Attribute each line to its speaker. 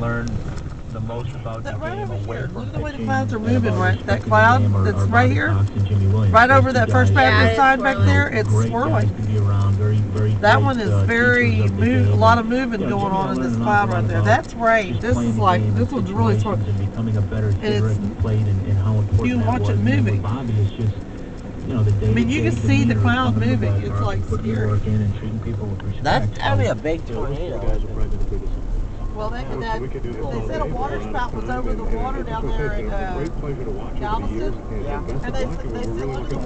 Speaker 1: learned the most about the
Speaker 2: Right
Speaker 1: game
Speaker 2: over
Speaker 1: away
Speaker 2: here.
Speaker 1: from
Speaker 2: Look at the way the
Speaker 1: pitching
Speaker 2: clouds are
Speaker 1: and
Speaker 2: moving,
Speaker 1: about
Speaker 2: right? That
Speaker 1: respecting the
Speaker 2: cloud
Speaker 1: game are
Speaker 2: that's
Speaker 1: Bobby
Speaker 2: right here,
Speaker 1: Cox and Jimmy Williams.
Speaker 2: right
Speaker 1: Those
Speaker 2: over
Speaker 1: two
Speaker 2: that first
Speaker 1: guys,
Speaker 2: baseman
Speaker 3: it's
Speaker 2: sign back
Speaker 3: swirling.
Speaker 2: there, it's
Speaker 1: great guys
Speaker 2: swirling.
Speaker 1: to be around, very
Speaker 2: That
Speaker 1: great,
Speaker 2: one is
Speaker 1: teachers
Speaker 2: very
Speaker 1: of the game.
Speaker 2: a lot of
Speaker 1: And,
Speaker 2: moving
Speaker 1: you know,
Speaker 2: going
Speaker 1: Jimmy,
Speaker 2: on
Speaker 1: I
Speaker 2: in
Speaker 1: learned
Speaker 2: this
Speaker 1: an
Speaker 2: cloud
Speaker 1: awful
Speaker 2: right
Speaker 1: lot
Speaker 2: there.
Speaker 1: about
Speaker 2: That's great.
Speaker 1: just
Speaker 2: This
Speaker 1: playing
Speaker 2: is
Speaker 1: the
Speaker 2: like,
Speaker 1: game
Speaker 2: this
Speaker 1: in
Speaker 2: one's really swirling.
Speaker 1: situations and becoming a better hitter
Speaker 2: It's,
Speaker 1: at the plate and how important
Speaker 2: you can
Speaker 1: that
Speaker 2: watch
Speaker 1: was.
Speaker 2: it
Speaker 1: And then
Speaker 2: moving.
Speaker 1: with Bobby, it's just, you know, the day.
Speaker 2: I mean, you can see the cloud moving. It's like
Speaker 1: putting the
Speaker 2: scary.
Speaker 1: work in and treating people with respect.
Speaker 3: That'd be a big tornado.
Speaker 2: Well, they said a water spout was over the water down there in Galveston.
Speaker 3: Yeah.
Speaker 2: And they said, look at the